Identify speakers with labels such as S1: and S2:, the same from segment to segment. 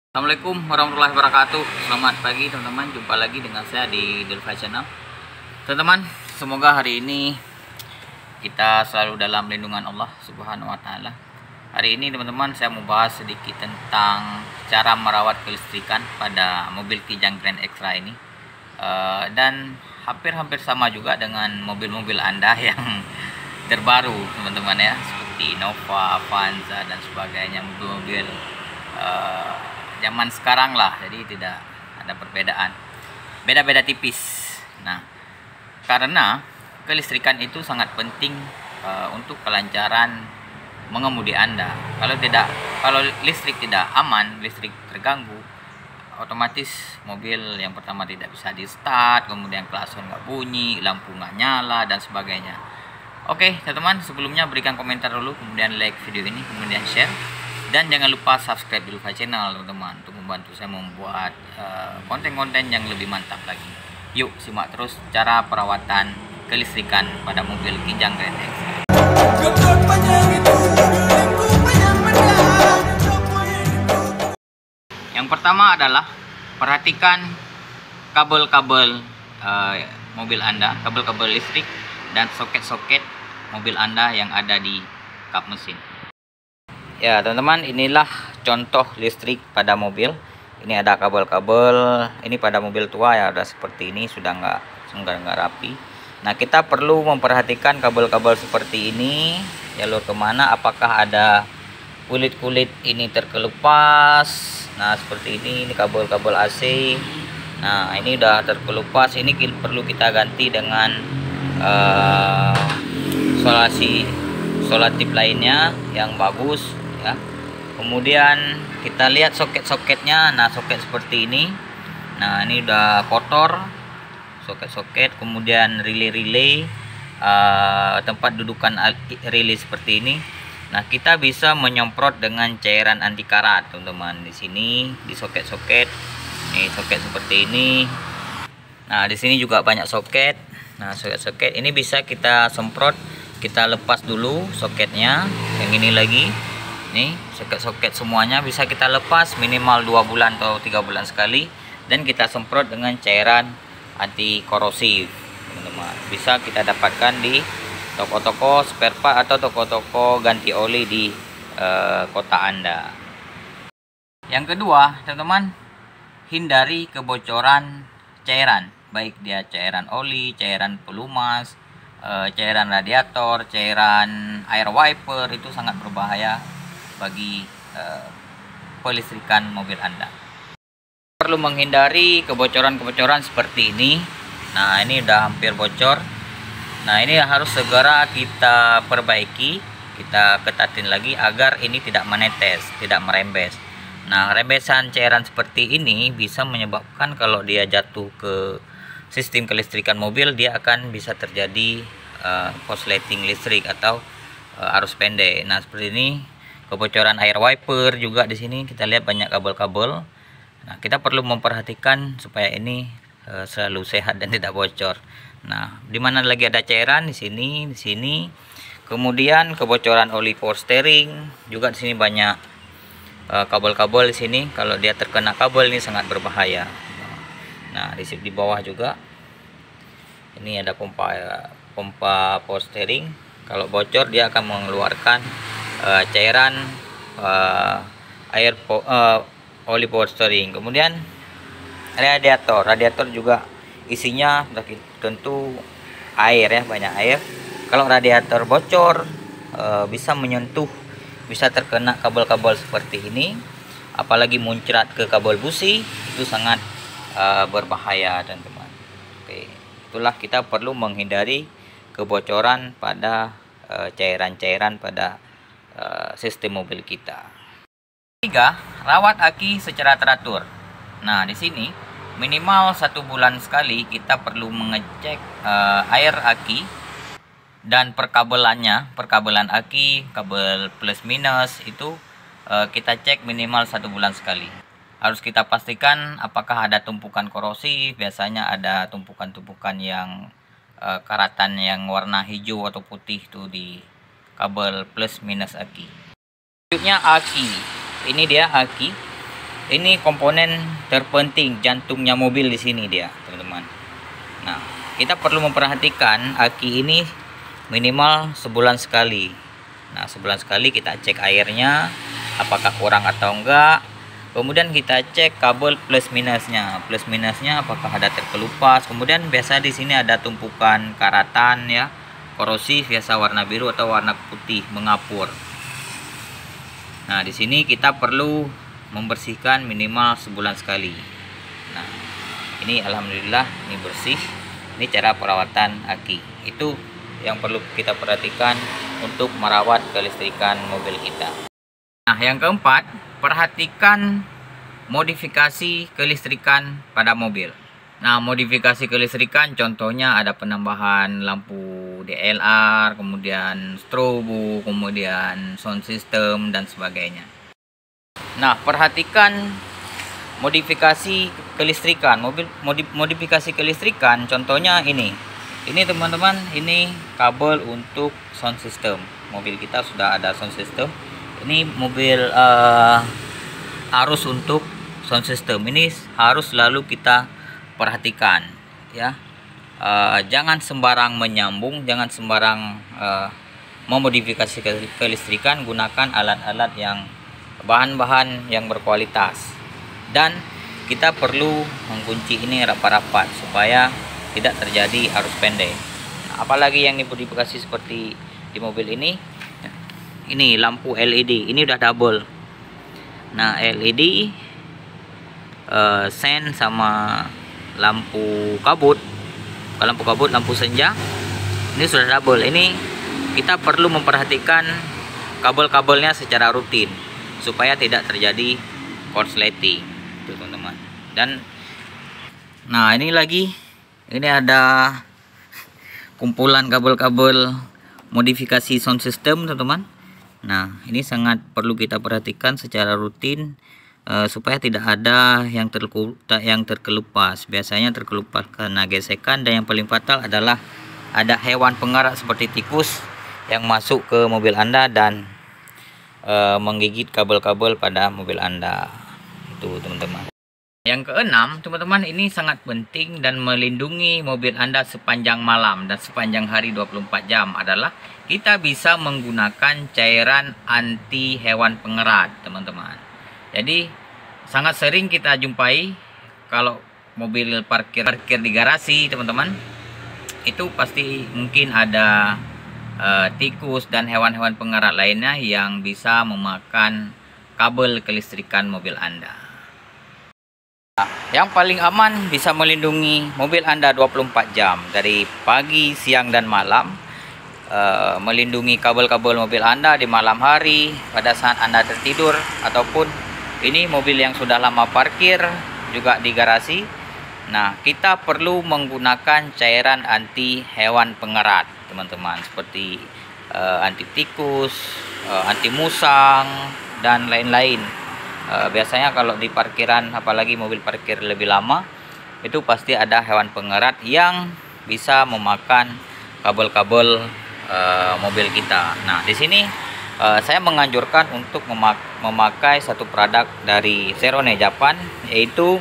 S1: Assalamualaikum warahmatullahi wabarakatuh. Selamat pagi teman-teman, jumpa lagi dengan saya di Delva Channel. Teman-teman, semoga hari ini kita selalu dalam lindungan Allah Subhanahu wa taala. Hari ini teman-teman, saya mau bahas sedikit tentang cara merawat kelistrikan pada mobil Kijang Grand Extra ini. Dan hampir-hampir sama juga dengan mobil-mobil Anda yang terbaru teman-teman ya, seperti Innova, Avanza dan sebagainya, mobil-mobil zaman sekarang lah, jadi tidak ada perbedaan, beda-beda tipis. Nah, karena kelistrikan itu sangat penting untuk kelancaran mengemudi Anda. Kalau listrik tidak aman, listrik terganggu, otomatis mobil yang pertama tidak bisa di start, kemudian klakson nggak bunyi, lampu nggak nyala dan sebagainya. Oke teman-teman, sebelumnya berikan komentar dulu, kemudian like video ini, kemudian share. Dan jangan lupa subscribe Delva Channel teman-teman, untuk membantu saya membuat konten-konten yang lebih mantap lagi. Yuk simak terus cara perawatan kelistrikan pada mobil Kijang Grand Extra. Yang pertama adalah perhatikan kabel-kabel mobil Anda, kabel-kabel listrik dan soket-soket mobil Anda yang ada di kap mesin. Ya teman-teman, inilah contoh listrik pada mobil. Ini ada kabel-kabel, ini pada mobil tua ya, ada seperti ini, sudah nggak rapi. Nah, kita perlu memperhatikan kabel-kabel seperti ini, jalur kemana, apakah ada kulit-kulit ini terkelupas. Nah seperti ini kabel-kabel AC. Nah ini udah terkelupas, ini perlu kita ganti dengan solatif lainnya yang bagus ya. Kemudian kita lihat soket-soketnya. Nah soket seperti ini, nah ini udah kotor soket-soket. Kemudian relay tempat dudukan relay seperti ini. Nah kita bisa menyemprot dengan cairan anti karat teman-teman. Di sini di soket-soket, nih soket seperti ini. Nah di sini juga banyak soket. Nah soket-soket ini bisa kita semprot. Kita lepas dulu soketnya, yang ini lagi nih, soket-soket semuanya bisa kita lepas minimal 2 bulan atau 3 bulan sekali, dan kita semprot dengan cairan anti korosif teman-teman. Bisa kita dapatkan di toko-toko spare part atau toko-toko ganti oli di kota Anda. Yang kedua teman-teman, hindari kebocoran cairan, baik dia cairan oli, cairan pelumas, cairan radiator, cairan air wiper. Itu sangat berbahaya bagi pelistrikan mobil Anda. Perlu menghindari kebocoran-kebocoran seperti ini. Nah ini udah hampir bocor. Nah ini harus segera kita perbaiki, kita ketatin lagi agar ini tidak menetes, tidak merembes. Nah rembesan cairan seperti ini bisa menyebabkan kalau dia jatuh ke sistem kelistrikan mobil, dia akan bisa terjadi korsleting listrik atau arus pendek. Nah seperti ini, kebocoran air wiper juga di sini kita lihat banyak kabel-kabel. Nah kita perlu memperhatikan supaya ini selalu sehat dan tidak bocor. Nah di mana lagi ada cairan, di sini, di sini. Kemudian kebocoran oli power steering juga di sini banyak kabel-kabel di sini. Kalau dia terkena kabel ini sangat berbahaya. Nah di bawah juga ini ada pompa power steering. Kalau bocor dia akan mengeluarkan cairan oli power steering. Kemudian radiator juga isinya tentu air ya, banyak air. Kalau radiator bocor bisa menyentuh, bisa terkena kabel-kabel seperti ini, apalagi muncrat ke kabel busi, itu sangat berbahaya teman-teman. Oke, itulah kita perlu menghindari kebocoran pada cairan-cairan pada sistem mobil kita. Ketiga, rawat aki secara teratur. Nah di sini minimal 1 bulan sekali kita perlu mengecek air aki dan perkabelan aki, kabel plus minus itu kita cek minimal 1 bulan sekali. Harus kita pastikan apakah ada tumpukan korosi. Biasanya ada tumpukan-tumpukan yang karatan yang warna hijau atau putih itu di kabel plus minus aki. Selanjutnya aki. Ini dia aki. ini komponen terpenting, jantungnya mobil di sini dia, teman-teman. Nah, kita perlu memperhatikan aki ini minimal sebulan sekali. Nah, sebulan sekali kita cek airnya apakah kurang atau enggak. Kemudian kita cek kabel plus minusnya. Plus minusnya apakah ada terkelupas. Kemudian biasa di sini ada tumpukan karatan ya, korosif, biasa warna biru atau warna putih mengapur. Nah, di sini kita perlu membersihkan minimal sebulan sekali. Nah, ini alhamdulillah ini bersih. Ini cara perawatan aki. Itu yang perlu kita perhatikan untuk merawat kelistrikan mobil kita. Nah, yang keempat, perhatikan modifikasi kelistrikan pada mobil. Nah, modifikasi kelistrikan contohnya ada penambahan lampu DLR, kemudian strobo, kemudian sound system dan sebagainya. Nah, perhatikan modifikasi kelistrikan mobil. Modifikasi kelistrikan contohnya ini teman-teman, ini kabel untuk sound system. Mobil kita sudah ada sound system. Ini mobil arus untuk sound system ini harus selalu kita perhatikan ya. Jangan sembarang menyambung, jangan sembarang memodifikasi kelistrikan. Gunakan alat-alat yang bahan-bahan yang berkualitas, dan kita perlu mengunci ini rapat-rapat supaya tidak terjadi arus pendek. Nah, apalagi yang dimodifikasi seperti di mobil ini lampu LED ini udah double. Nah, LED sen sama lampu kabut, lampu senja ini sudah double. Ini kita perlu memperhatikan kabel-kabelnya secara rutin supaya tidak terjadi korsleting, teman-teman. Dan nah, ini ada kumpulan kabel-kabel modifikasi sound system, teman-teman. Nah, ini sangat perlu kita perhatikan secara rutin supaya tidak ada yang terkelupas. Biasanya terkelupas karena gesekan, dan yang paling fatal adalah ada hewan pengerat seperti tikus yang masuk ke mobil Anda dan menggigit kabel-kabel pada mobil Anda. Itu, teman-teman. Yang keenam, teman-teman, ini sangat penting dan melindungi mobil Anda sepanjang malam dan sepanjang hari 24 jam adalah kita bisa menggunakan cairan anti hewan pengerat, teman-teman. Jadi sangat sering kita jumpai kalau mobil parkir di garasi, teman-teman, itu pasti mungkin ada tikus dan hewan-hewan pengerat lainnya yang bisa memakan kabel kelistrikan mobil Anda. Yang paling aman bisa melindungi mobil Anda 24 jam dari pagi, siang, dan malam. Melindungi kabel-kabel mobil Anda di malam hari pada saat Anda tertidur, ataupun ini mobil yang sudah lama parkir juga di garasi. Nah, kita perlu menggunakan cairan anti hewan pengerat, teman-teman, seperti anti tikus, anti musang, dan lain-lain. Biasanya kalau di parkiran, apalagi mobil parkir lebih lama, itu pasti ada hewan pengerat yang bisa memakan kabel-kabel mobil kita. Nah, di sini saya menganjurkan untuk memakai satu produk dari Zerone Japan, yaitu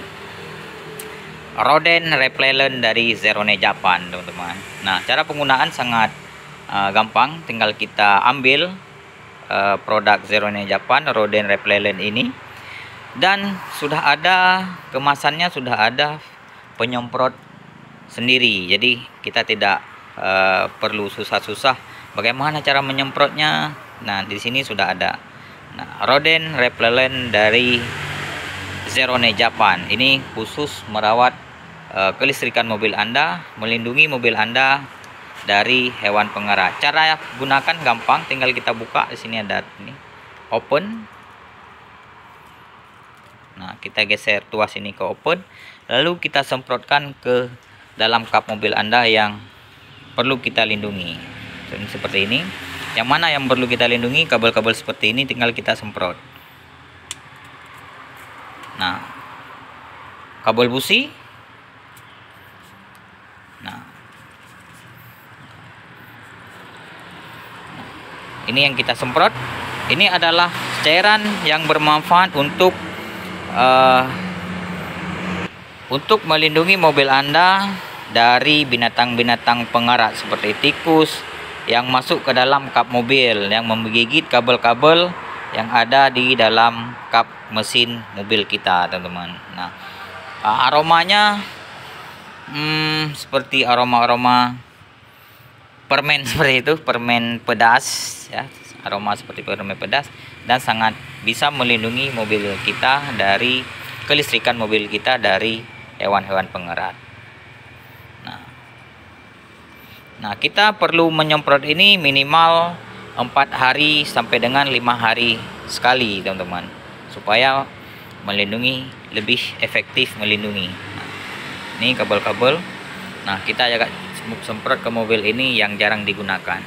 S1: rodent repellent dari Zerone Japan, teman-teman. Nah, cara penggunaan sangat gampang. Tinggal kita ambil produk Zerone Japan rodent repellent ini, dan sudah ada kemasannya, sudah ada penyemprot sendiri. Jadi kita tidak perlu susah-susah bagaimana cara menyemprotnya. Nah, di sini sudah ada. Nah, rodent repellent dari Zerone Japan ini khusus merawat kelistrikan mobil Anda, melindungi mobil Anda dari hewan pengerat. Cara gunakan gampang, tinggal kita buka. Di sini ada ini open. Nah, kita geser tuas ini ke open, lalu kita semprotkan ke dalam kap mobil Anda yang perlu kita lindungi. Seperti ini. Yang mana yang perlu kita lindungi, kabel-kabel seperti ini tinggal kita semprot. Nah, kabel busi. Nah, ini yang kita semprot. Ini adalah cairan yang bermanfaat untuk untuk melindungi mobil Anda dari binatang-binatang pengerat seperti tikus yang masuk ke dalam kap mobil, yang menggigit kabel-kabel yang ada di dalam kap mesin mobil kita, teman-teman. Nah, aromanya seperti aroma-aroma permen seperti itu, permen pedas ya, aroma seperti permen pedas, dan sangat bisa melindungi mobil kita dari kelistrikan mobil kita dari hewan-hewan pengerat. Nah, kita perlu menyemprot ini minimal 4 hari sampai dengan 5 hari sekali, teman-teman, supaya melindungi, lebih efektif melindungi. Nah, ini kabel-kabel. Nah, kita agak semprot ke mobil ini yang jarang digunakan.